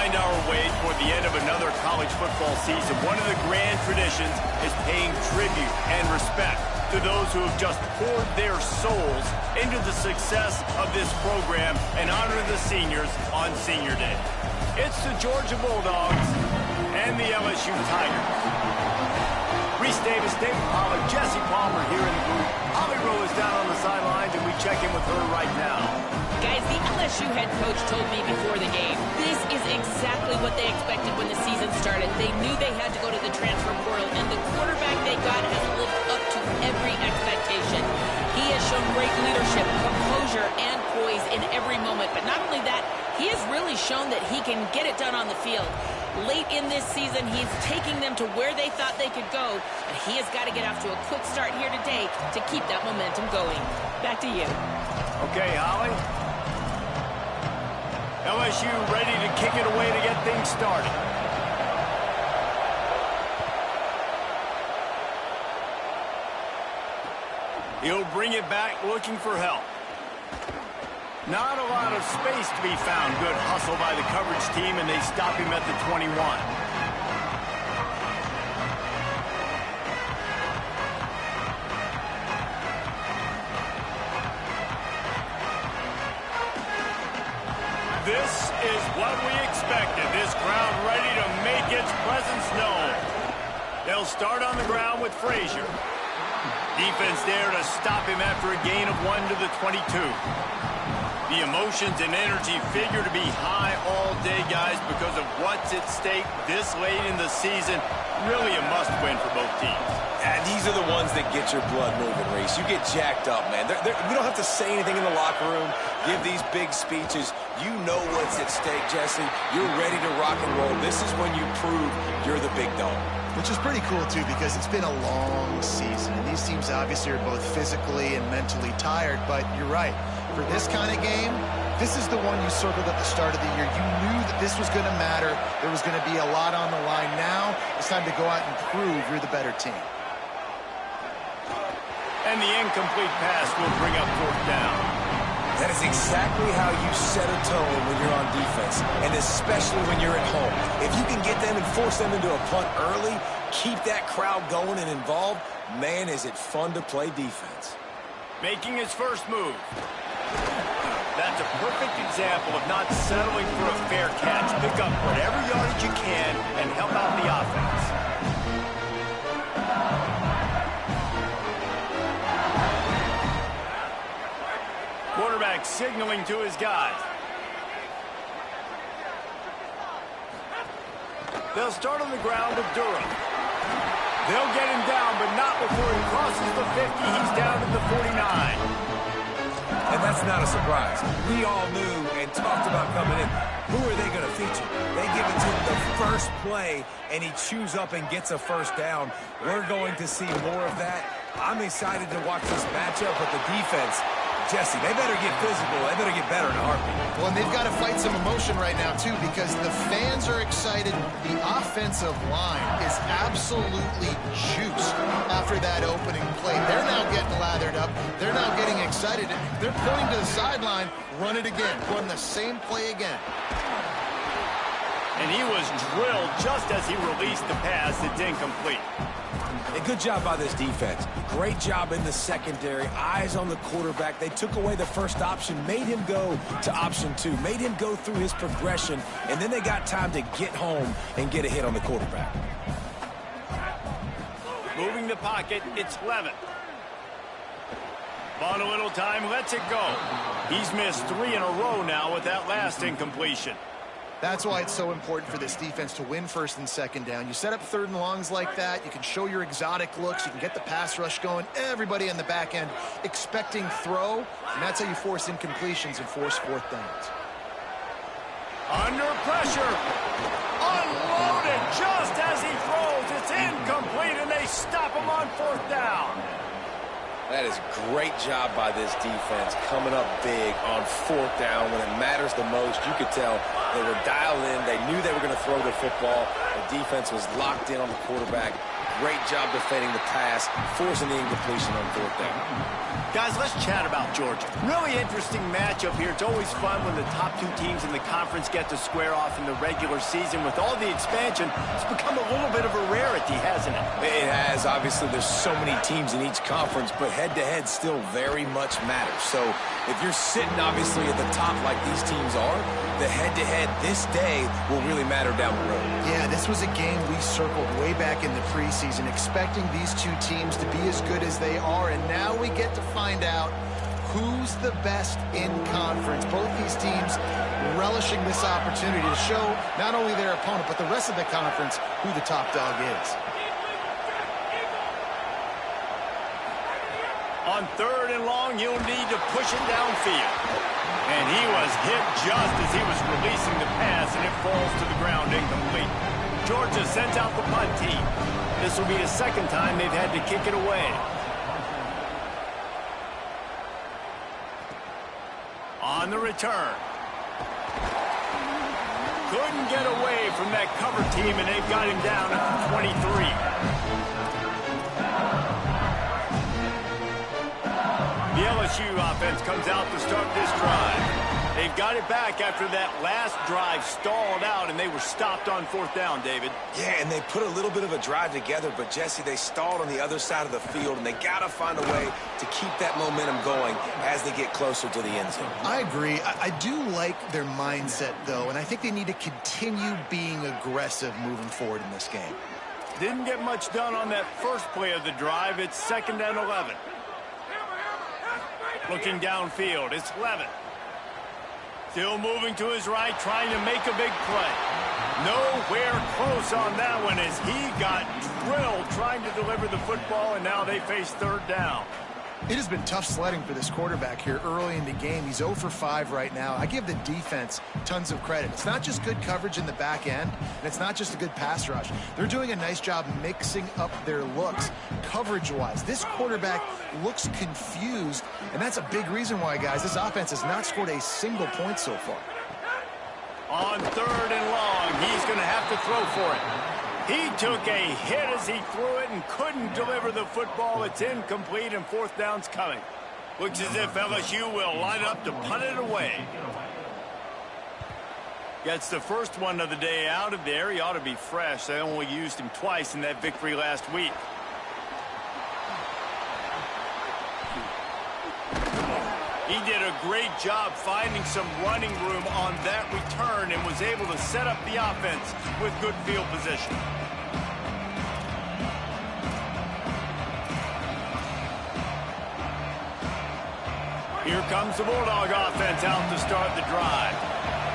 wind our way toward the end of another college football season, one of the grand traditions is paying tribute and respect to those who have just poured their souls into the success of this program and honor the seniors on Senior Day. It's the Georgia Bulldogs and the LSU Tigers. Reese Davis, David Pollard, Jesse Palmer here in the booth. Holly Rowe is down on the sidelines, and we check in with her right now. Guys, the LSU head coach told me before the game, this is exactly what they expected when the season started. They knew they had to go to the transfer portal, and the quarterback they got has lived up to every expectation. He has shown great leadership, composure, and poise in every moment. But not only that, he has really shown that he can get it done on the field. Late in this season, he's taking them to where they thought they could go, and he has got to get off to a quick start here today to keep that momentum going. Back to you. Okay, Holly. LSU ready to kick it away to get things started. He'll bring it back looking for help. Not a lot of space to be found. Good hustle by the coverage team, and they stop him at the 21. This is what we expected. This crowd ready to make its presence known. They'll start on the ground with Frazier. Defense there to stop him after a gain of 1 to the 22. The emotions and energy figure to be high all day, guys, because of what's at stake this late in the season. Really a must-win for both teams. And these are the ones that get your blood moving, Reese. You get jacked up, man. We don't have to say anything in the locker room, give these big speeches. You know what's at stake, Jesse. You're ready to rock and roll. This is when you prove you're the big dog. Which is pretty cool, too, because it's been a long season. And these teams obviously are both physically and mentally tired. But you're right. For this kind of game, this is the one you circled at the start of the year. You knew that this was going to matter. There was going to be a lot on the line. Now it's time to go out and prove you're the better team. And the incomplete pass will bring up 4th down. That is exactly how you set a tone when you're on defense, and especially when you're at home. If you can get them and force them into a punt early, keep that crowd going and involved, man, is it fun to play defense. Making his first move. That's a perfect example of not settling for a fair catch. Pick up whatever yardage you can and help out the offense. Quarterback signaling to his guys. They'll start on the ground with Durham. They'll get him down, but not before he crosses the 50. He's down to the 49. And that's not a surprise. We all knew and talked about coming in. Who are they going to feature? They give it to him the first play, and he chews up and gets a first down. We're going to see more of that. I'm excited to watch this matchup with the defense. Jesse, they better get physical. They better get better in a heartbeat. Well, and they've got to fight some emotion right now, too, because the fans are excited. The offensive line is absolutely juiced after that opening play. They're now getting lathered up. They're now getting excited. They're pointing to the sideline, run it again, run the same play again. And he was drilled just as he released the pass. It's incomplete. A good job by this defense. Great job in the secondary. Eyes on the quarterback. They took away the first option, made him go to option 2, made him go through his progression, and then they got time to get home and get a hit on the quarterback. Moving the pocket, it's Levitt. On a little time, lets it go. He's missed 3 in a row now with that last incompletion. That's why it's so important for this defense to win 1st and 2nd down. You set up 3rd and longs like that. You can show your exotic looks. You can get the pass rush going. Everybody in the back end expecting throw, and that's how you force incompletions and force 4th downs. Under pressure. Unloaded just as he throws. It's incomplete, and they stop him on 4th down. That is a great job by this defense, coming up big on 4th down when it matters the most. You could tell they were dialed in. They knew they were going to throw the football. The defense was locked in on the quarterback. great job defending the pass, forcing the incompletion on fourth down. Guys, let's chat about Georgia. Really interesting matchup here. It's always fun when the top two teams in the conference get to square off in the regular season. With all the expansion, it's become a little bit of a rarity, hasn't it? It has. Obviously, there's so many teams in each conference, but head-to-head still very much matters. So if you're sitting, obviously, at the top like these teams are, the head-to-head this day will really matter down the road. Yeah, this was a game we circled way back in the preseason, expecting these two teams to be as good as they are, and now we get to find out who's the best in conference. Both these teams relishing this opportunity to show not only their opponent, but the rest of the conference who the top dog is. On 3rd and long, you'll need to push it downfield. And he was hit just as he was releasing the pass, and it falls to the ground incomplete. Georgia sends out the punt team. This will be the second time they've had to kick it away. On the return. Couldn't get away from that cover team, and they've got him down at 23. The LSU offense comes out to start this drive. They've got it back after that last drive stalled out, and they were stopped on 4th down, David. Yeah, and they put a little bit of a drive together, but, Jesse, they stalled on the other side of the field, and they got to find a way to keep that momentum going as they get closer to the end zone. I agree. I do like their mindset, though, and I think they need to continue being aggressive moving forward in this game. Didn't get much done on that first play of the drive. It's 2nd and 11. Looking downfield, it's Levin. Still moving to his right, trying to make a big play. Nowhere close on that one as he got drilled trying to deliver the football, and now they face 3rd down. It has been tough sledding for this quarterback here early in the game. He's 0 for 5 right now. I give the defense tons of credit. It's not just good coverage in the back end, and it's not just a good pass rush. They're doing a nice job mixing up their looks coverage-wise. This quarterback looks confused, and that's a big reason why, guys, this offense has not scored a single point so far. On 3rd and long, he's going to have to throw for it. He took a hit as he threw it and couldn't deliver the football. It's incomplete, and 4th down's coming. Looks as if LSU will line up to punt it away. Gets the first one of the day out of there. He ought to be fresh. They only used him twice in that victory last week. He did a great job finding some running room on that return and was able to set up the offense with good field position. Here comes the Bulldog offense out to start the drive.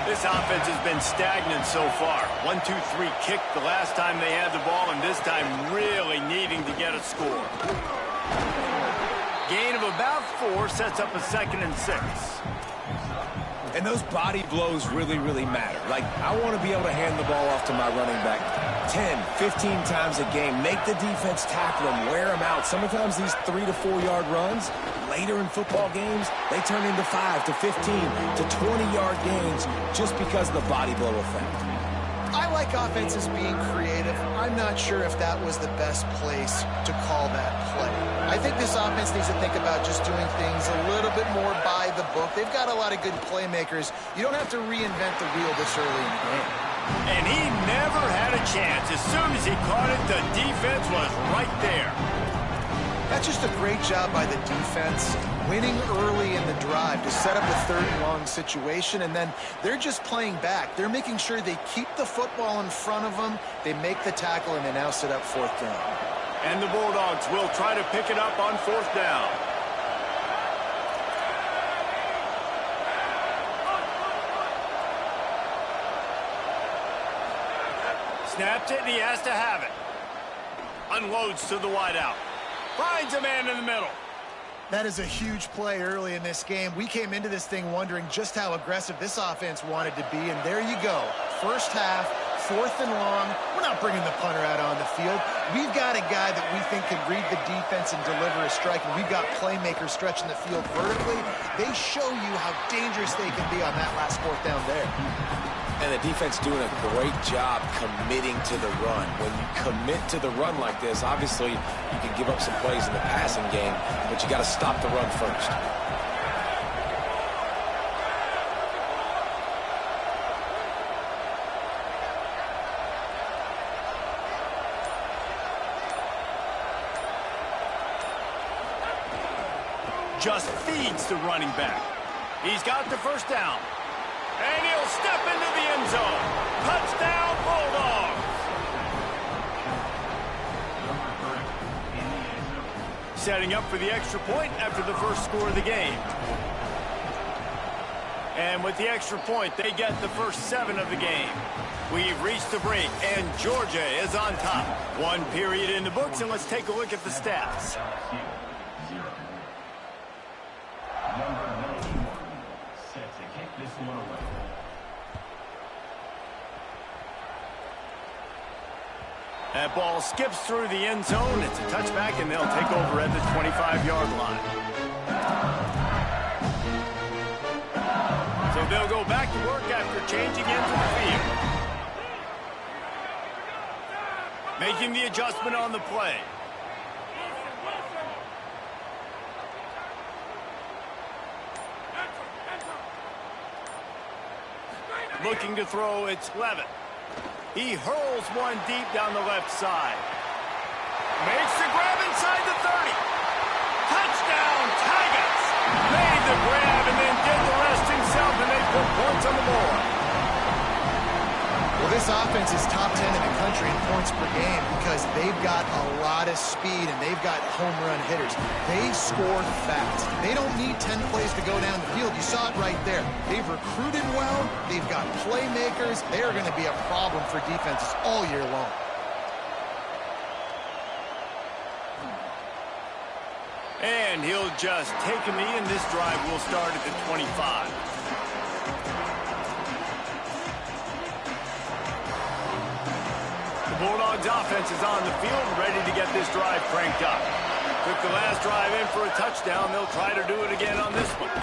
This offense has been stagnant so far. 1-2-3 kick the last time they had the ball, and this time really needing to get a score. Gain of about 4 sets up a 2nd and 6. And those body blows really, really matter. Like, I want to be able to hand the ball off to my running back 10, 15 times a game. Make the defense tackle them, wear them out. Sometimes these 3 to 4 yard runs, later in football games, they turn into 5 to 15 to 20-yard gains just because of the body blow effect. I like offenses being creative. I'm not sure if that was the best place to call that play. I think this offense needs to think about just doing things a little bit more by the book. They've got a lot of good playmakers. You don't have to reinvent the wheel this early in the game. And he never had a chance. As soon as he caught it, the defense was right there. That's just a great job by the defense, winning early in the drive to set up a 3rd and long situation, and then they're just playing back. They're making sure they keep the football in front of them, they make the tackle, and they now set up 4th down. And the Bulldogs will try to pick it up on 4th down. Snaps it, and he has to have it. Unloads to the wideout. Finds a man in the middle. That is a huge play early in this game. We came into this thing wondering just how aggressive this offense wanted to be, and there you go. First half, 4th and long. We're not bringing the punter out on the field. We've got a guy that we think can read the defense and deliver a strike, and we've got playmakers stretching the field vertically. They show you how dangerous they can be on that last 4th down there. And the defense doing a great job committing to the run. When you commit to the run like this, obviously you can give up some plays in the passing game, but you got to stop the run first. Just feeds the running back. He's got the first down. And he'll step into the end zone. Touchdown, Bulldogs. Setting up for the extra point after the first score of the game. And with the extra point, they get the first 7 of the game. We've reached the break, and Georgia is on top. 1 period in the books, and let's take a look at the stats. That ball skips through the end zone. It's a touchback, and they'll take over at the 25-yard line. So they'll go back to work after changing into the field. Making the adjustment on the play. Looking to throw, it's Levitt. He hurls one deep down the left side. Makes the grab inside the 30. Touchdown, Tigers! Made the grab and then did the rest himself, and they put points on the board. Well, this offense is top 10 in the country in points per game because they've got a lot of speed and they've got home run hitters. They score fast. They don't need 10 plays to go down the field. You saw it right there. They've recruited well. They've got playmakers. They are going to be a problem for defenses all year long. And he'll just take a knee, and this drive will start at the 25. Bulldogs offense is on the field, ready to get this drive cranked up. Took the last drive in for a touchdown. They'll try to do it again on this one.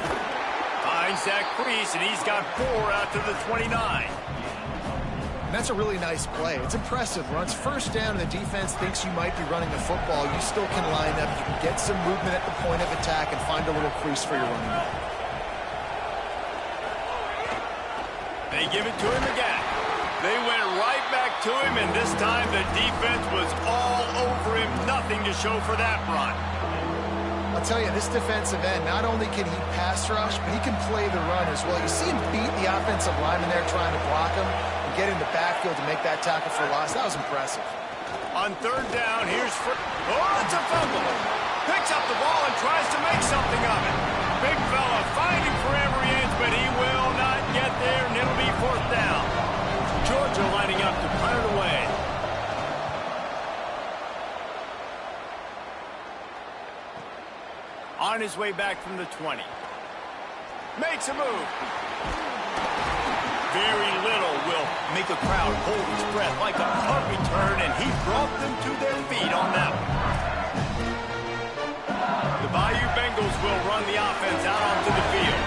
Finds that crease, and he's got 4 out to the 29. And that's a really nice play. It's impressive. Once first down and the defense thinks you might be running the football, you still can line up. You can get some movement at the point of attack and find a little crease for your running back. They give it to him again. They went right back to him, and this time the defense was all over him. Nothing to show for that run. I'll tell you, this defensive end, not only can he pass rush, but he can play the run as well. You see him beat the offensive lineman there trying to block him and get in the backfield to make that tackle for loss. That was impressive. On 3rd down, here's it's a fumble. Picks up the ball and tries to make something of it. Big fella fighting for every inch, but he will not get there, and it'll be 4th down. Georgia lining up to punt it away. On his way back from the 20. Makes a move. Very little will make a crowd hold its breath like a punt return, and he brought them to their feet on that one. The Bayou Bengals will run the offense out onto the field.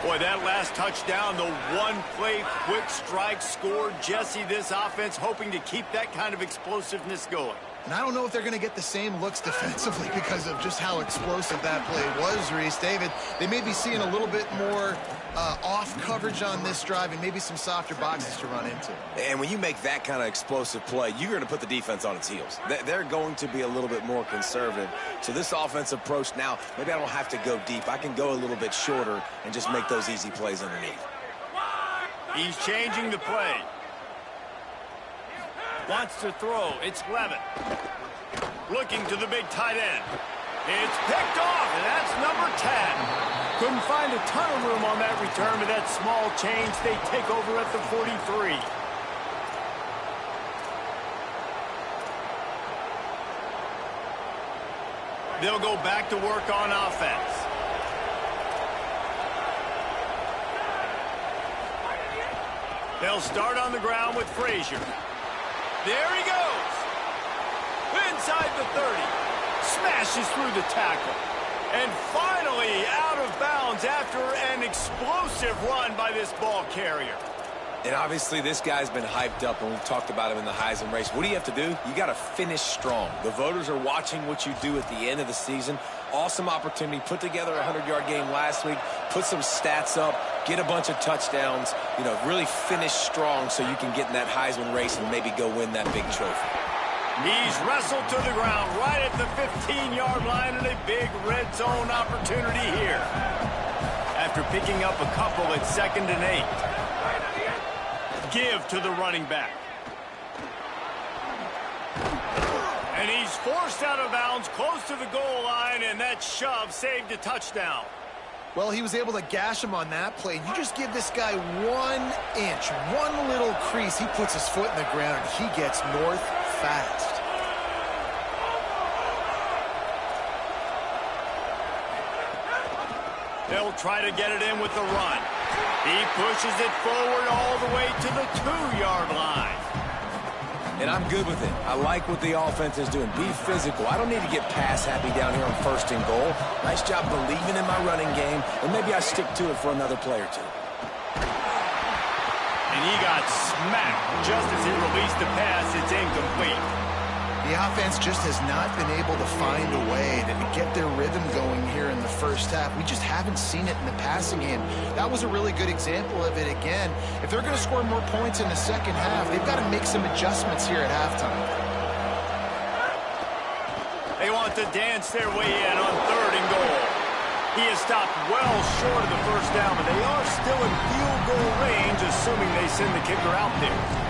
Boy, that last touchdown, the one-play quick strike scored. Jesse, this offense hoping to keep that kind of explosiveness going. And I don't know if they're going to get the same looks defensively because of just how explosive that play was, Reese. David, they may be seeing a little bit more off coverage on this drive and maybe some softer boxes to run into. And when you make that kind of explosive play, you're going to put the defense on its heels. They're going to be a little bit more conservative. So this offensive approach now, maybe I don't have to go deep. I can go a little bit shorter and just make those easy plays underneath. He's changing the play. Wants to throw. It's Levitt. Looking to the big tight end. It's picked off, and that's number 10. Couldn't find a ton of room on that return, but that small change, they take over at the 43. They'll go back to work on offense. They'll start on the ground with Frazier. There he goes. Inside the 30. Smashes through the tackle. And finally out of bounds after an explosive run by this ball carrier. And obviously this guy's been hyped up, and we've talked about him in the Heisman race. What do you have to do? You got to finish strong. The voters are watching what you do at the end of the season. Awesome opportunity. Put together a 100-yard game last week. Put some stats up. Get a bunch of touchdowns. You know, really finish strong so you can get in that Heisman race and maybe go win that big trophy. He's wrestled to the ground right at the 15-yard line, and a big red zone opportunity here. After picking up a couple at 2nd and 8. Give to the running back. And he's forced out of bounds close to the goal line, and that shove saved a touchdown. Well, he was able to gash him on that play. You just give this guy 1 inch, one little crease, he puts his foot in the ground, and he gets north fast. They'll try to get it in with the run. He pushes it forward all the way to the 2-yard line. And I'm good with it. I like what the offense is doing. Be physical. I don't need to get pass happy down here on 1st and goal. Nice job believing in my running game, and maybe I stick to it for another play or two. And he got smacked just as he released the pass. It's incomplete. The offense just has not been able to find a way to get their rhythm going here in the first half. We just haven't seen it in the passing game. That was a really good example of it again. If they're going to score more points in the second half, they've got to make some adjustments here at halftime. They want to dance their way in on 3rd and goal. He is stopped well short of the first down, but they are still in field goal range, assuming they send the kicker out there.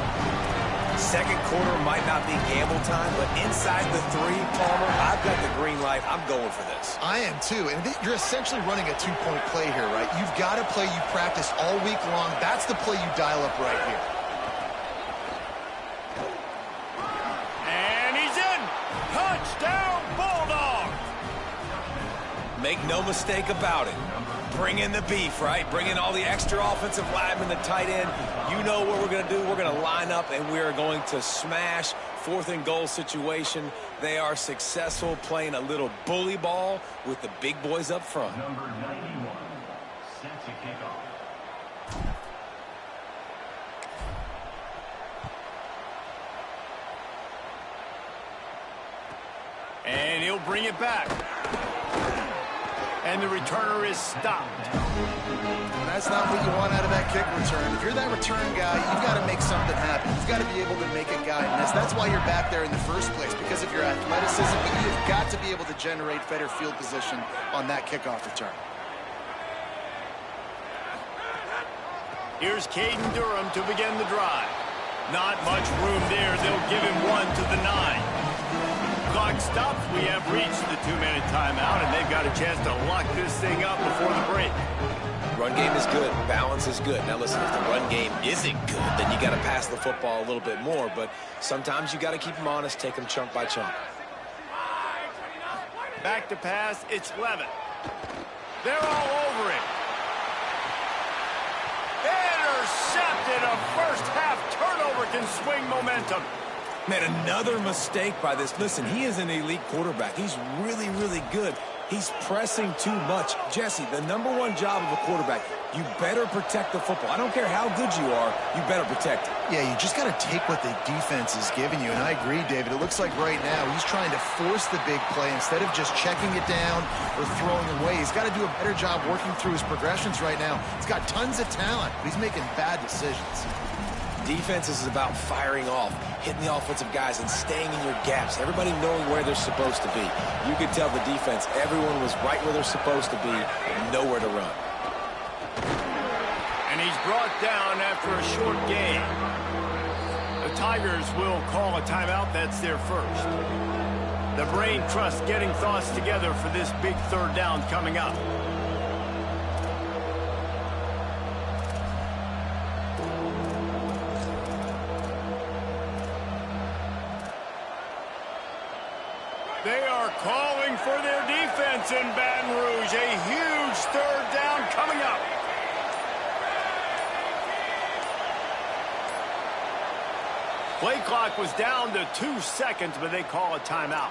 Second quarter might not be gamble time, but inside the 3, Palmer, I've got the green light. I'm going for this. I am too, and you're essentially running a 2-point play here, right? You've got a play you practice all week long. That's the play you dial up right here. And he's in. Touchdown, Bulldog. Make no mistake about it. Bring in the beef, right? Bring in all the extra offensive linemen, the tight end. You know what we're going to do. We're going to line up, and we are going to smash 4th and goal situation. They are successful playing a little bully ball with the big boys up front. Number 91, set to kick off. And he'll bring it back. And the returner is stopped. That's not what you want out of that kick return. If you're that return guy, you've got to make something happen. You've got to be able to make a guy miss. That's why you're back there in the first place, because of your athleticism. But you've got to be able to generate better field position on that kickoff return. Here's Caden Durham to begin the drive. Not much room there. They'll give him 1 to the 9. Clock stops. We have reached the 2-minute timeout, and they've got a chance to lock this thing up before the break. Run game is good. Balance is good. Now, listen, if the run game isn't good, then you got to pass the football a little bit more. But sometimes you got to keep them honest, take them chunk by chunk. Back to pass. It's Levin. They're all over him. Intercepted. A first-half turnover can swing momentum. Man, another mistake by this. Listen, he is an elite quarterback. He's really, really good. He's pressing too much. Jesse, the #1 job of a quarterback, you better protect the football. I don't care how good you are, you better protect it. Yeah, you just got to take what the defense is giving you. And I agree, David. It looks like right now he's trying to force the big play instead of just checking it down or throwing away. He's got to do a better job working through his progressions right now. He's got tons of talent, but he's making bad decisions. Defense is about firing off, hitting the offensive guys, and staying in your gaps. Everybody knowing where they're supposed to be. You could tell the defense, everyone was right where they're supposed to be, and nowhere to run. And he's brought down after a short gain. The Tigers will call a timeout. That's their first. The brain trust getting thoughts together for this big 3rd down coming up. They are calling for their defense in Baton Rouge. A huge 3rd down coming up. Play clock was down to 2 seconds, but they call a timeout.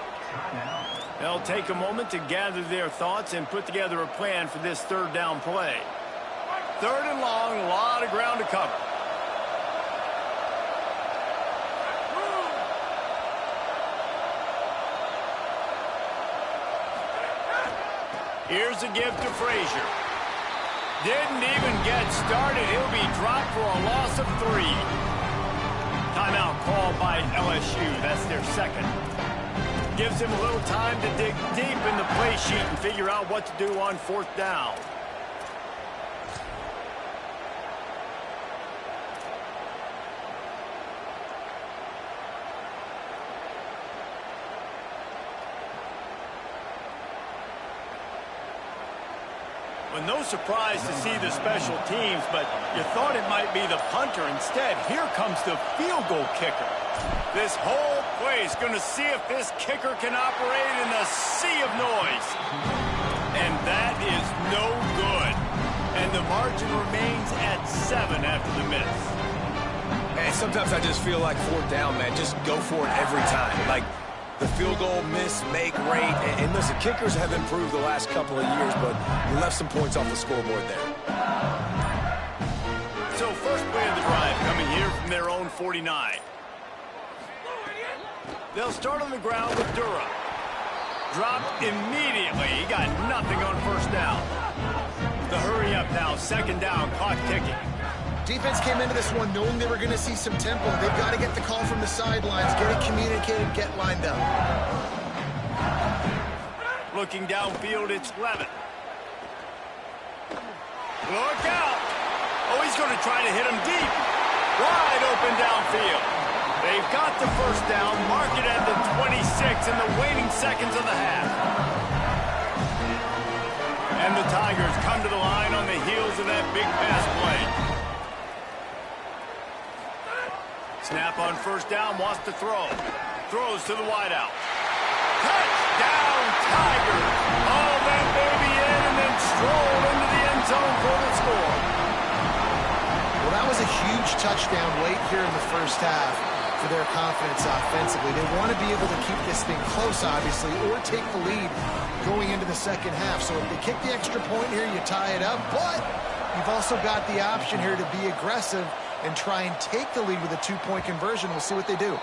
They'll take a moment to gather their thoughts and put together a plan for this 3rd down play. 3rd and long, a lot of ground to cover. Here's a give to Frazier. Didn't even get started. He'll be dropped for a loss of 3. Timeout called by LSU. That's their second. Gives him a little time to dig deep in the play sheet and figure out what to do on 4th down. Well, no surprise to see the special teams, but you thought it might be the punter. Instead, here comes the field goal kicker. This whole play is going to see if this kicker can operate in the sea of noise. And that is no good. And the margin remains at 7 after the miss. And sometimes I just feel like 4th down, man. Just go for it every time. Like, the field goal, miss, make, rate. And listen, kickers have improved the last couple of years, but we left some points off the scoreboard there. So first play of the drive coming here from their own 49. They'll start on the ground with Durham. Dropped immediately. He got nothing on 1st down. The hurry up now, 2nd down, clock ticking. Defense came into this one knowing they were going to see some tempo. They've got to get the call from the sidelines, get it communicated, get lined up. Looking downfield, it's Levin. Look out! Oh, he's going to try to hit him deep. Wide open downfield. They've got the 1st down, mark it at the 26 in the waning seconds of the half. And the Tigers come to the line on the heels of that big pass play. Snap on 1st down, wants to throw. Throws to the wideout. Touchdown, Tigers! All that baby in and then stroll into the end zone for the score. Well, that was a huge touchdown late here in the 1st half for their confidence offensively. They want to be able to keep this thing close, obviously, or take the lead going into the 2nd half. So if they kick the extra point here, you tie it up. But you've also got the option here to be aggressive and try and take the lead with a 2-point conversion. We'll see what they do.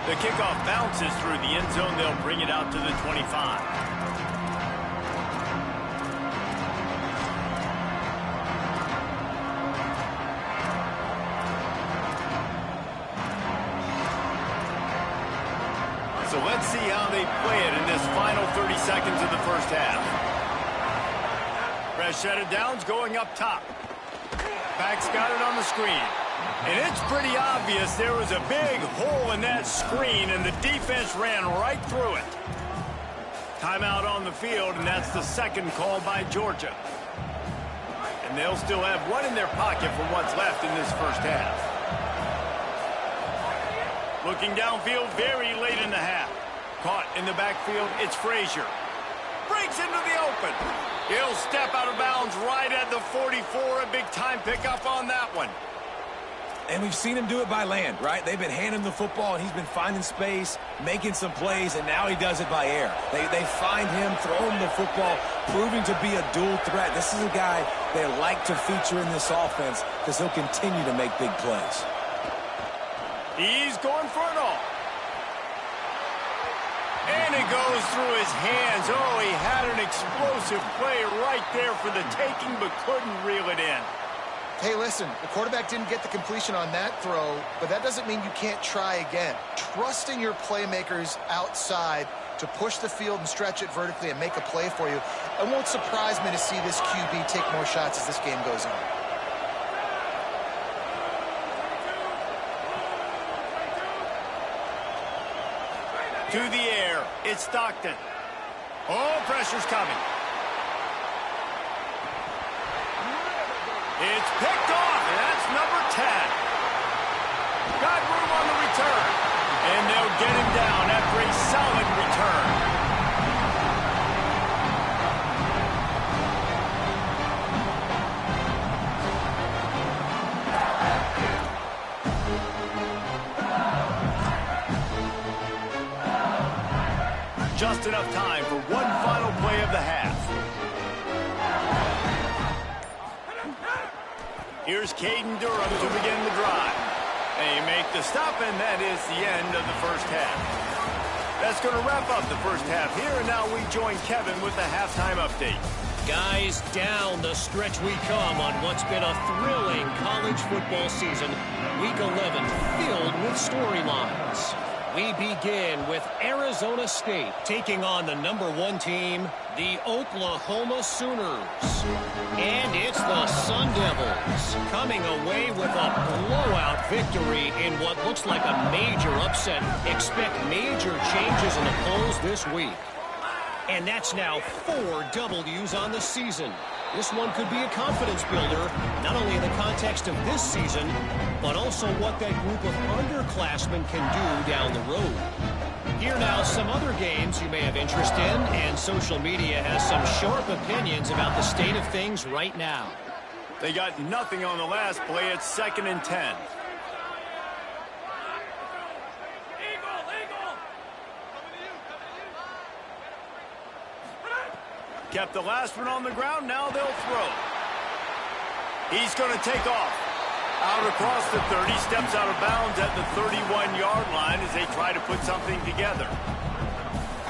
The kickoff bounces through the end zone. They'll bring it out to the 25. So let's see how they play it in this final 30 seconds of the 1st half. Fresh set of downs going up top. Back's got it on the screen. And it's pretty obvious there was a big hole in that screen, and the defense ran right through it. Timeout on the field, and that's the 2nd call by Georgia. And they'll still have one in their pocket for what's left in this 1st half. Looking downfield very late in the half. Caught in the backfield, it's Frazier. Breaks into the open. He'll step out of bounds right at the 44. A big-time pickup on that one. And we've seen him do it by land, right? They've been handing the football, and he's been finding space, making some plays, and now he does it by air. They find him, throw him the football, proving to be a dual threat. This is a guy they like to feature in this offense because he'll continue to make big plays. He's going for it all. And it goes through his hands. Oh, he had an explosive play right there for the taking, but couldn't reel it in. Hey, listen, the quarterback didn't get the completion on that throw, but that doesn't mean you can't try again. Trusting your playmakers outside to push the field and stretch it vertically and make a play for you. It won't surprise me to see this QB take more shots as this game goes on. To the air, it's Stockton. Oh, pressure's coming. It's picked off, and that's number 10. Got room on the return. And they'll get him down after a solid return. Just enough time for one final play of the half. Here's Caden Durham to begin the drive. They make the stop, and that is the end of the 1st half. That's going to wrap up the first half here, and now we join Kevin with the halftime update. Guys, down the stretch we come on what's been a thrilling college football season. Week 11 filled with storylines. We begin with Arizona State taking on the #1 team, the Oklahoma Sooners. And it's the Sun Devils coming away with a blowout victory in what looks like a major upset. Expect major changes in the polls this week. And that's now 4 W's on the season. This one could be a confidence builder, not only in the context of this season, but also what that group of underclassmen can do down the road. Here now, some other games you may have interest in, and social media has some sharp opinions about the state of things right now. They got nothing on the last play. It's 2nd and 10. Kept the last one on the ground. Now they'll throw. He's going to take off. Out across the 30. Steps out of bounds at the 31-yard line as they try to put something together.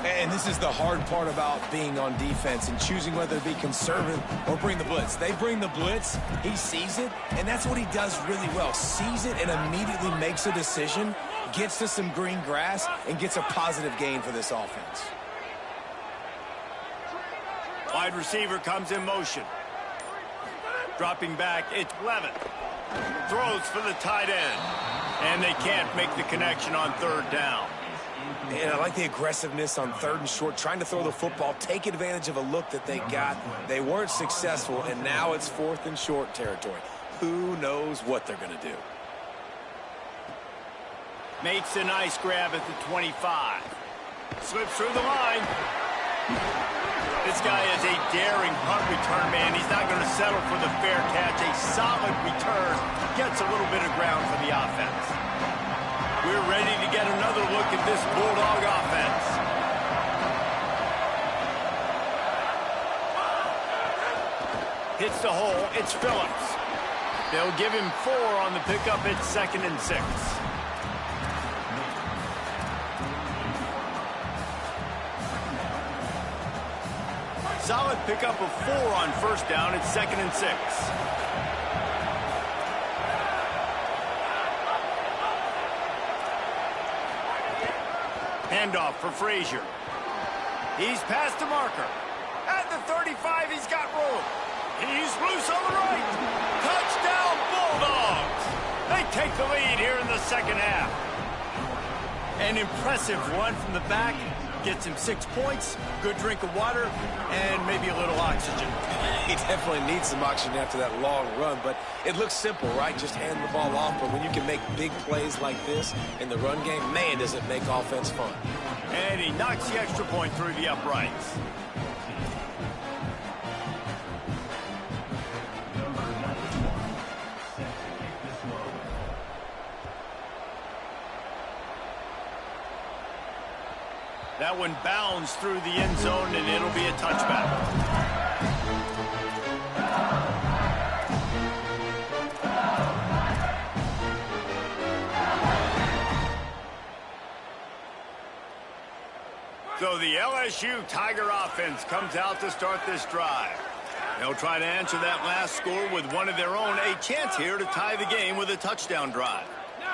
And this is the hard part about being on defense and choosing whether to be conservative or bring the blitz. They bring the blitz. He sees it, and that's what he does really well. Sees it and immediately makes a decision, gets to some green grass, and gets a positive gain for this offense. Wide receiver comes in motion. Dropping back, it's Levin. Throws for the tight end. And they can't make the connection on 3rd down. And I like the aggressiveness on 3rd and short, trying to throw the football, take advantage of a look that they got. They weren't successful, and now it's 4th and short territory. Who knows what they're going to do? Makes a nice grab at the 25. Slips through the line. This guy is a daring punt return man. He's not going to settle for the fair catch. A solid return. Gets a little bit of ground for the offense. We're ready to get another look at this Bulldog offense. Hits the hole. It's Phillips. They'll give him 4 on the pickup. It's 2nd and 6. Solid pickup of 4 on 1st down. It's 2nd and 6. Handoff for Frazier. He's past the marker. At the 35, he's got room. He's loose on the right. Touchdown, Bulldogs. They take the lead here in the 2nd half. An impressive run from the back. Gets him 6 points, good drink of water, and maybe a little oxygen. He definitely needs some oxygen after that long run, but it looks simple, right? Just hand the ball off, but when you can make big plays like this in the run game, man, does it make offense fun. And he knocks the extra point through the uprights. That one bounds through the end zone, and it'll be a touchback. So the LSU Tiger offense comes out to start this drive. They'll try to answer that last score with one of their own. A chance here to tie the game with a touchdown drive.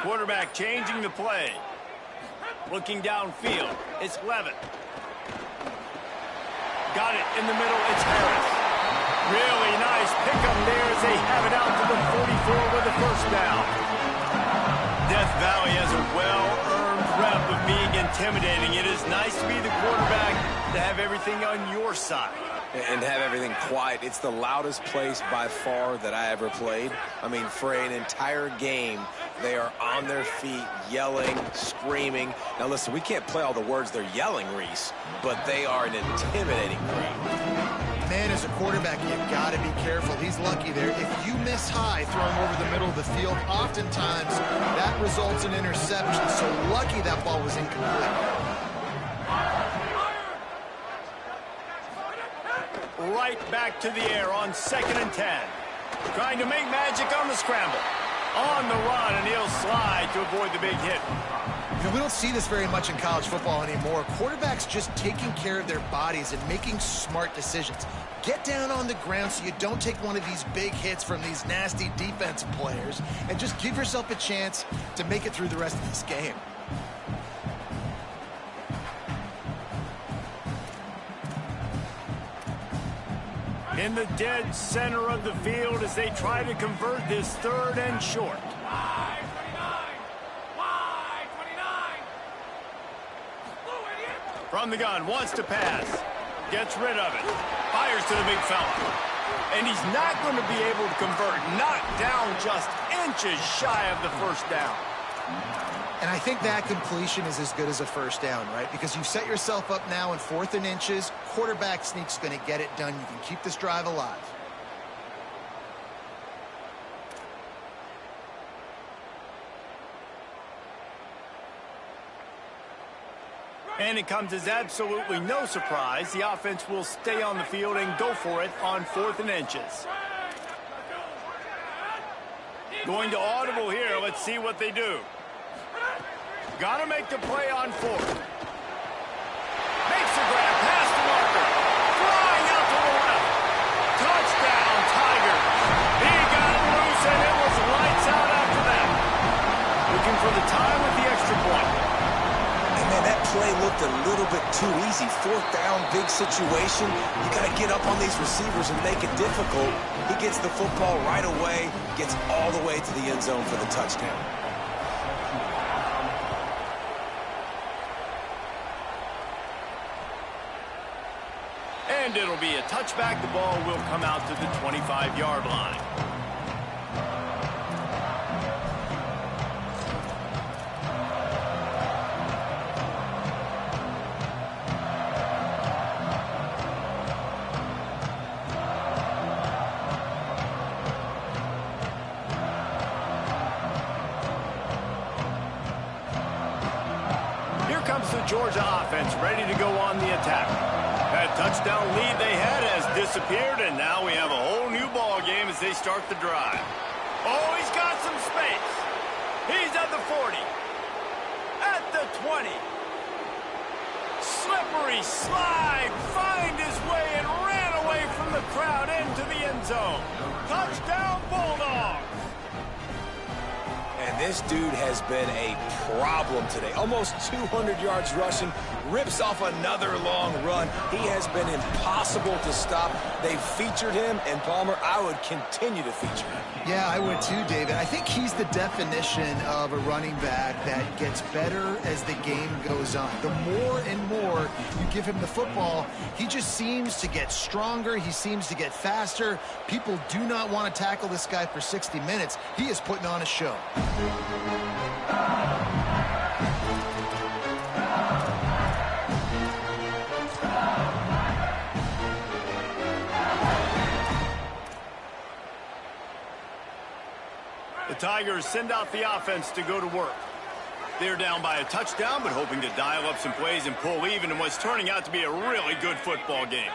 Quarterback changing the play. Looking downfield, it's Levin. Got it in the middle, it's Harris. Really nice pickup there as they have it out to the 44 with a 1st down. Death Valley has a well-earned rep of being intimidating. It is nice to be the quarterback, to have everything on your side. And have everything quiet. It's the loudest place by far that I ever played. I mean, for an entire game, they are on their feet, yelling, screaming. Now, listen, we can't play all the words they're yelling, Reese, but they are an intimidating crowd. Man, as a quarterback, you've got to be careful. He's lucky there. If you miss high throwing over the middle of the field, oftentimes that results in interception. So lucky that ball was incomplete. Right back to the air on 2nd and 10. Trying to make magic on the scramble. On the run, and he'll slide to avoid the big hit. You know, we don't see this very much in college football anymore. Quarterbacks just taking care of their bodies and making smart decisions. Get down on the ground so you don't take one of these big hits from these nasty defensive players, and just give yourself a chance to make it through the rest of this game. In the dead center of the field as they try to convert this 3rd and short. From the gun, wants to pass. Gets rid of it. Fires to the big fella. And he's not going to be able to convert. Knocked down just inches shy of the first down. And I think that completion is as good as a first down, right? Because you've set yourself up now in 4th and inches. Quarterback sneak's going to get it done. You can keep this drive alive. And it comes as absolutely no surprise. The offense will stay on the field and go for it on 4th and inches. Going to audible here. Let's see what they do. Got to make the play on 4th. Makes the grab past the marker. Flying out to the left. Touchdown, Tigers. He got it loose, and it was lights out after that. Looking for the tie with the extra point. And man, that play looked a little bit too easy. 4th down, big situation. You got to get up on these receivers and make it difficult. He gets the football right away, gets all the way to the end zone for the touchdown. And it'll be a touchback. The ball will come out to the 25-yard line. Here comes the Georgia offense ready to go on the attack. That touchdown lead they had has disappeared, and now we have a whole new ball game as they start the drive. Oh, he's got some space. He's at the 40. At the 20. Slippery slide. Find his way and ran away from the crowd into the end zone. Touchdown, Bulldogs. And this dude has been a problem today. Almost 200 yards rushing, rips off another long run. He has been impossible to stop. They've featured him, and Palmer, I would continue to feature him. Yeah, I would too, David. I think he's the definition of a running back that gets better as the game goes on. The more and more you give him the football, he just seems to get stronger. He seems to get faster. People do not want to tackle this guy for 60 minutes. He is putting on a show. The Tigers send out the offense to go to work. They're down by a touchdown, but hoping to dial up some plays and pull even in what's turning out to be a really good football game.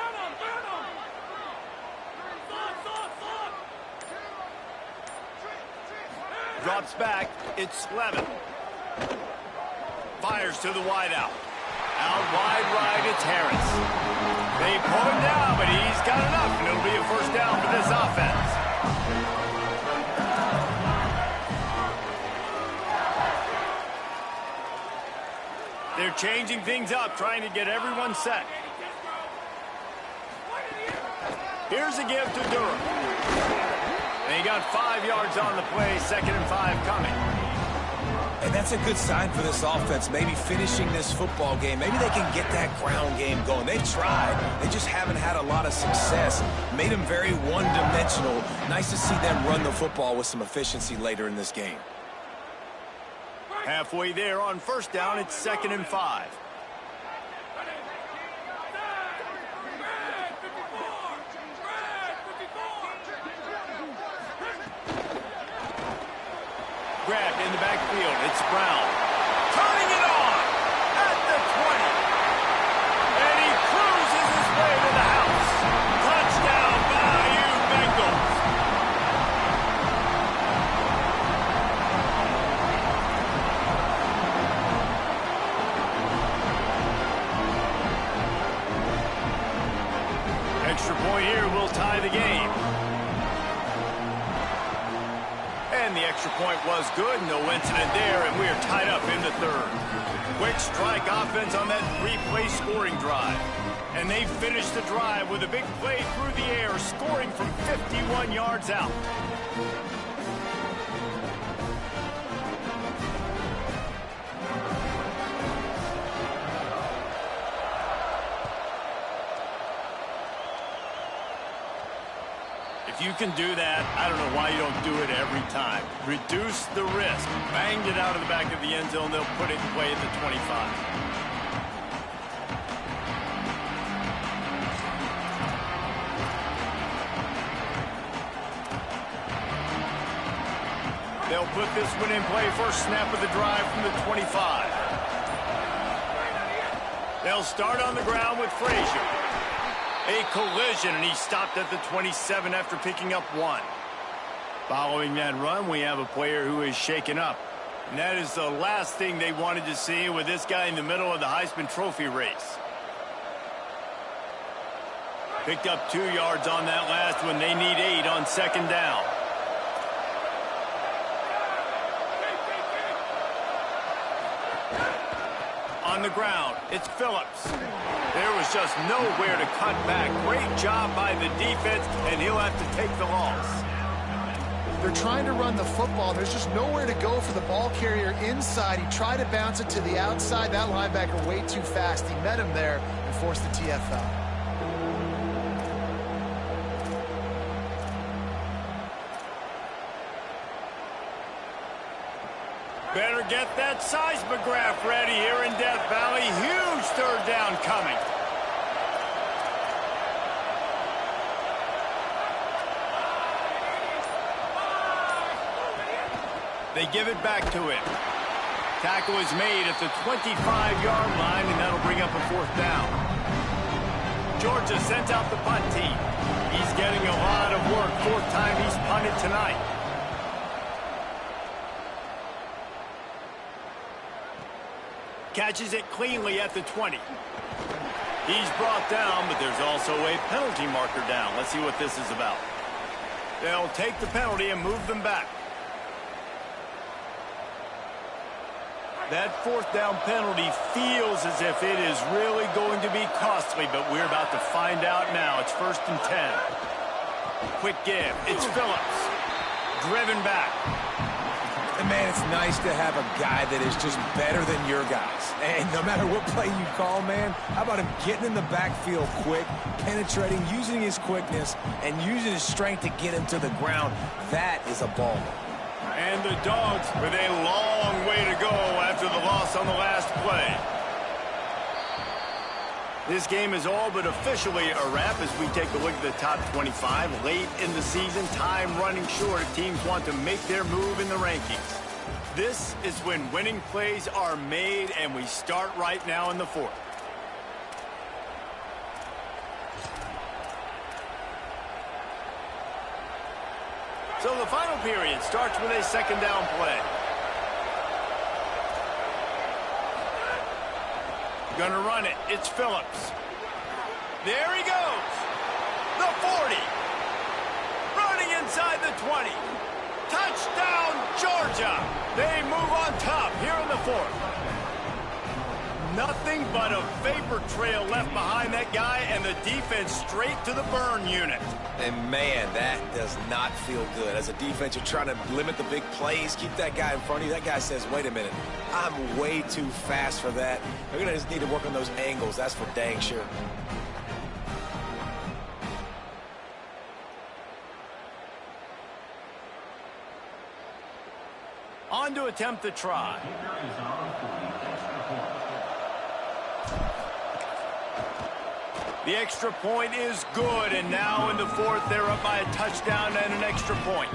Drops back. It's Levin. Fires to the wideout. Out wide right, it's Harris. They pull him down, but he's got enough, and it'll be a first down for this offense. They're changing things up, trying to get everyone set. Here's a give to Durham. They got 5 yards on the play, 2nd and 5 coming. And that's a good sign for this offense, maybe finishing this football game. Maybe they can get that ground game going. They've tried. They just haven't had a lot of success. Made them very one-dimensional. Nice to see them run the football with some efficiency later in this game. Halfway there on first down, it's 2nd and 5. Grabbed in the backfield, it's Brown. Turning it on at the 20. And he cruises his way to the house. Touchdown, Bayou Bengals. extra point here will tie the game. And the extra point was good. No incident there, and we are tied up in the third. Quick strike offense on that three-play scoring drive. And they finished the drive with a big play through the air, scoring from 51 yards out. If you can do that, I don't know why you don't do it every time. Reduce the risk. Banged it out of the back of the end zone. They'll put it in play at the 25. They'll put this one in play. First snap of the drive from the 25. They'll start on the ground with Frazier. A collision, and he stopped at the 27 after picking up 1. Following that run, we have a player who is shaken up. And that is the last thing they wanted to see with this guy in the middle of the Heisman Trophy race. Picked up 2 yards on that last one. They need 8 on second down. On the ground, it's Phillips. There was just nowhere to cut back. Great job by the defense, and he'll have to take the loss. They're trying to run the football. There's just nowhere to go for the ball carrier inside. He tried to bounce it to the outside. That linebacker way too fast. He met him there and forced the TFL. Better get that seismograph ready here in Death Valley. Huge third down coming. They give it back to him. Tackle is made at the 25-yard line, and that'll bring up a fourth down. Georgia sent out the punt team. He's getting a lot of work. Fourth time he's punted tonight. Catches it cleanly at the 20. He's brought down, but there's also a penalty marker down. Let's see what this is about. They'll take the penalty and move them back. That fourth down penalty feels as if it is really going to be costly, but we're about to find out now. It's 1st and 10. Quick give. It's Phillips. Driven back. And man, it's nice to have a guy that is just better than your guys. And no matter what play you call, man, how about him getting in the backfield quick, penetrating, using his quickness, and using his strength to get him to the ground. That is a baller. And the Dogs with a long way to go after the loss on the last play. This game is all but officially a wrap as we take a look at the top 25. Late in the season, time running short if teams want to make their move in the rankings. This is when winning plays are made, and we start right now in the fourth. So the final period starts with a second down play. Gonna run it. It's Phillips. There he goes. The 40. Running inside the 20. Touchdown, Georgia. They move on top here in the fourth. Nothing but a vapor trail left behind that guy, and the defense straight to the burn unit. And man, that does not feel good. As a defense, you're trying to limit the big plays, keep that guy in front of you. That guy says, wait a minute, I'm way too fast for that. They're going to just need to work on those angles. That's for dang sure. On to attempt the try. The extra point is good, and now in the fourth, they're up by a touchdown and an extra point.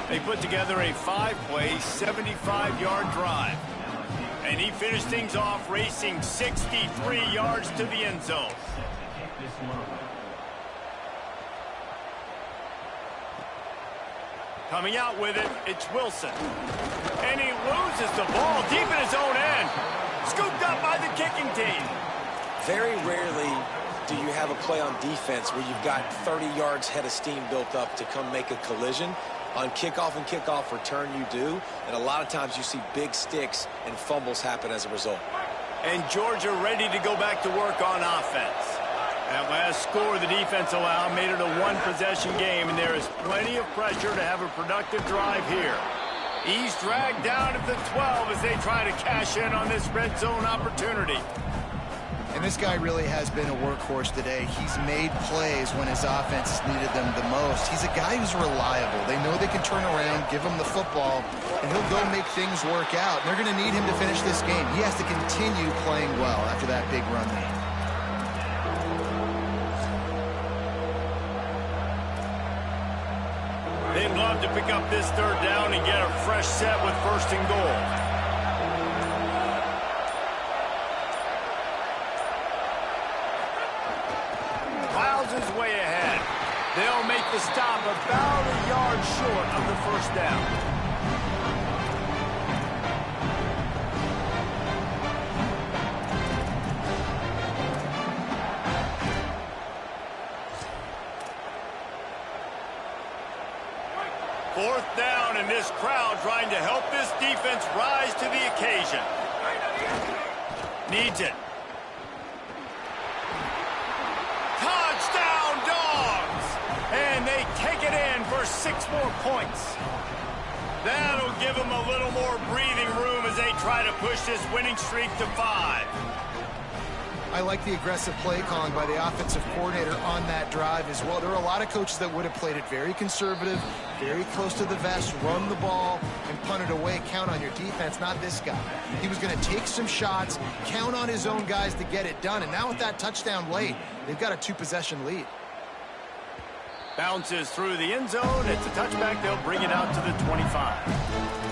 They put together a 5-play, 75-yard drive. And he finished things off racing 63 yards to the end zone. Coming out with it, it's Wilson. And he loses the ball deep in his own end. Scooped up by the kicking team. Very rarely do you have a play on defense where you've got 30 yards head of steam built up to come make a collision. On kickoff and kickoff return you do, and a lot of times you see big sticks and fumbles happen as a result. And Georgia ready to go back to work on offense. That last score the defense allowed made it a one-possession game, and there is plenty of pressure to have a productive drive here. He's dragged down at the 12 as they try to cash in on this red zone opportunity. And this guy really has been a workhorse today. He's made plays when his offense needed them the most. He's a guy who's reliable. They know they can turn around, give him the football, and he'll go make things work out. They're going to need him to finish this game. He has to continue playing well after that big run lead. They'd love to pick up this third down and get a fresh set with first and goal. Miles is way ahead. They'll make the stop about a yard short of the first down. Fourth down, and this crowd trying to help this defense rise to the occasion. Needs it. Touchdown, Dogs! And they take it in for 6 more points. That'll give them a little more breathing room as they try to push this winning streak to 5. I like the aggressive play calling by the offensive coordinator on that drive as well. There are a lot of coaches that would have played it very conservative, very close to the vest, run the ball, and punt it away. Count on your defense, not this guy. He was going to take some shots, count on his own guys to get it done. And now with that touchdown late, they've got a 2-possession lead. Bounces through the end zone. It's a touchback. They'll bring it out to the 25.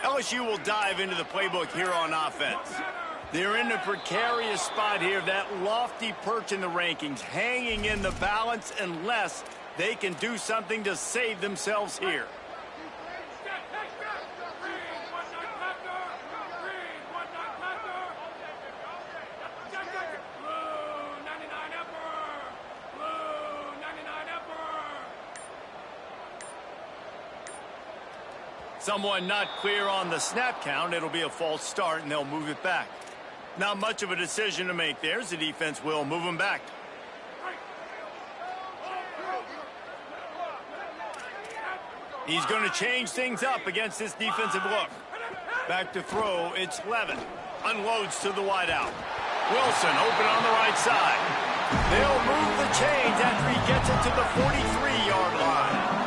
LSU will dive into the playbook here on offense. They're in a precarious spot here, that lofty perch in the rankings, hanging in the balance unless they can do something to save themselves here. Someone not clear on the snap count. It'll be a false start, and they'll move it back. Not much of a decision to make there. The defense will move him back. He's going to change things up against this defensive look. Back to throw. It's Levin. Unloads to the wideout. Wilson open on the right side. They'll move the chains after he gets it to the 43-yard line.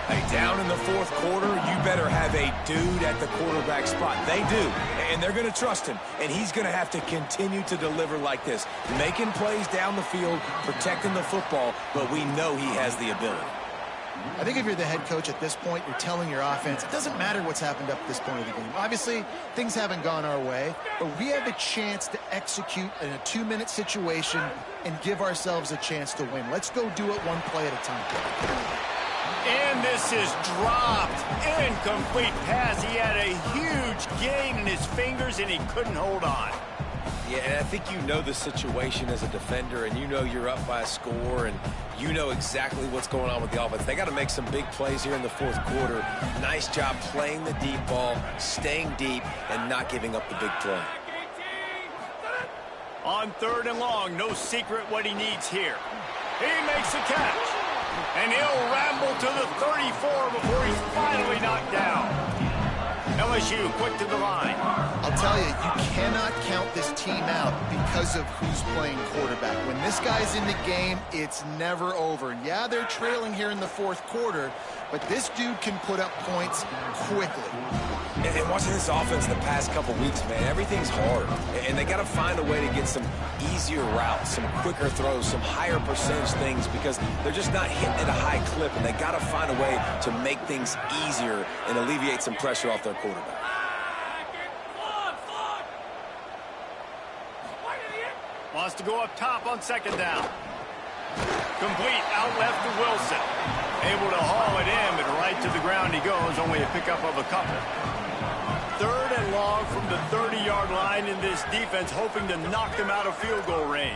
Hey, down in the fourth quarter, you better have a dude at the quarterback spot. They do, and they're going to trust him, and he's going to have to continue to deliver like this, making plays down the field, protecting the football, but we know he has the ability. I think if you're the head coach at this point, you're telling your offense, it doesn't matter what's happened up to this point of the game. Obviously, things haven't gone our way, but we have a chance to execute in a 2-minute situation and give ourselves a chance to win. Let's go do it one play at a time. And this is dropped. Incomplete pass. He had a huge gain in his fingers, and he couldn't hold on. Yeah, and I think you know the situation as a defender, and you know you're up by a score, and you know exactly what's going on with the offense. They got to make some big plays here in the fourth quarter. Nice job playing the deep ball, staying deep, and not giving up the big play. On 3rd and long, no secret what he needs here. He makes the catch. And he'll ramble to the 34 before he's finally knocked down. LSU quick to the line. I'll tell you, you cannot count this team out because of who's playing quarterback. When this guy's in the game, it's never over. And yeah, they're trailing here in the fourth quarter, but this dude can put up points quickly. And watching this offense the past couple weeks, man, everything's hard. And they got to find a way to get some easier routes, some quicker throws, some higher percentage things because they're just not hitting at a high clip, and they got to find a way to make things easier and alleviate some pressure off their quarterback. Wants to go up top on second down. Complete out left to Wilson. Able to haul it in, but right to the ground he goes. Only a pickup of a couple. 3rd and long from the 30-yard line in this defense, hoping to knock them out of field goal range.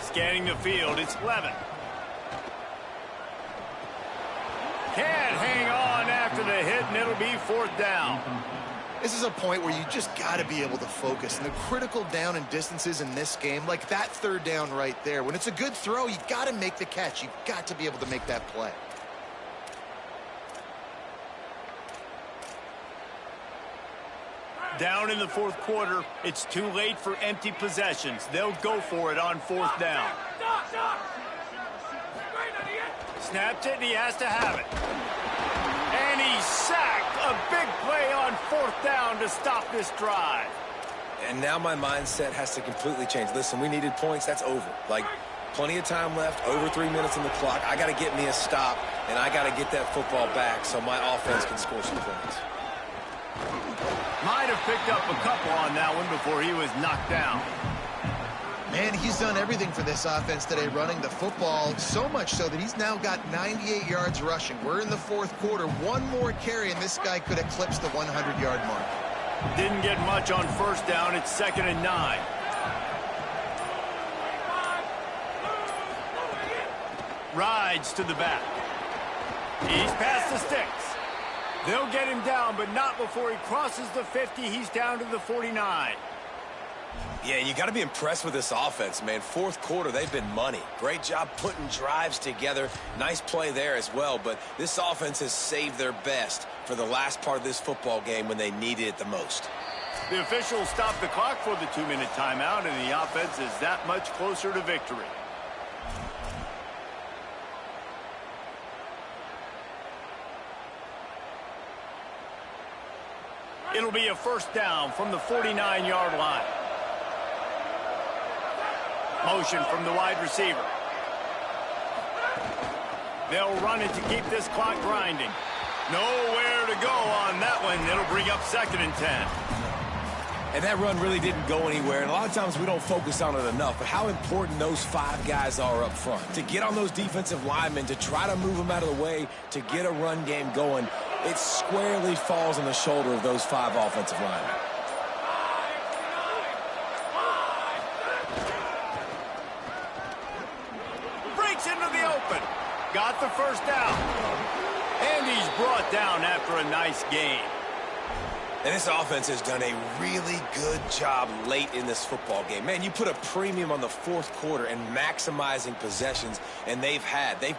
Scanning the field, it's Levin. Can't hang on after the hit, and it'll be 4th down. This is a point where you just got to be able to focus. And the critical down and distances in this game, like that 3rd down right there, when it's a good throw, you got to make the catch. You've got to be able to make that play. Down in the 4th quarter, it's too late for empty possessions. They'll go for it on 4th down. Snapped it, and he has to have it. And he's sacked. A big play on 4th down to stop this drive. And now my mindset has to completely change. Listen, we needed points. That's over. Like, plenty of time left, over 3 minutes on the clock. I got to get me a stop, and I got to get that football back so my offense can score some points. Might have picked up a couple on that one before he was knocked down. Man, he's done everything for this offense today, running the football, so much so that he's now got 98 yards rushing. We're in the 4th quarter. One more carry, and this guy could eclipse the 100-yard mark. Didn't get much on 1st down. It's 2nd and 9. Rides to the back. He's past the sticks. They'll get him down, but not before he crosses the 50. He's down to the 49. Yeah, you got to be impressed with this offense, man. 4th quarter, they've been money. Great job putting drives together. Nice play there as well, but this offense has saved their best for the last part of this football game when they needed it the most. The officials stopped the clock for the 2-minute timeout, and the offense is that much closer to victory. It'll be a 1st down from the 49-yard line. Motion from the wide receiver. They'll run it to keep this clock grinding. Nowhere to go on that one. It'll bring up 2nd and 10. And that run really didn't go anywhere. And a lot of times we don't focus on it enough. But how important those 5 guys are up front. To get on those defensive linemen, to try to move them out of the way, to get a run game going, it squarely falls on the shoulder of those 5 offensive linemen. Breaks into the open. Got the 1st down. And he's brought down after a nice gain. And this offense has done a really good job late in this football game. Man, you put a premium on the 4th quarter and maximizing possessions, and they've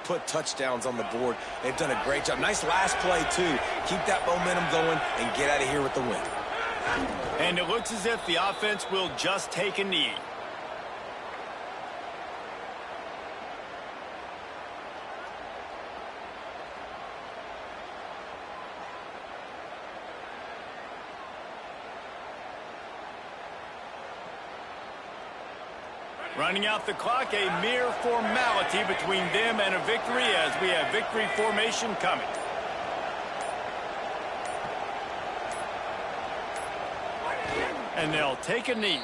put touchdowns on the board. They've done a great job. Nice last play, too. Keep that momentum going and get out of here with the win. And it looks as if the offense will just take a knee. Running out the clock, a mere formality between them and a victory as we have victory formation coming. And they'll take a knee.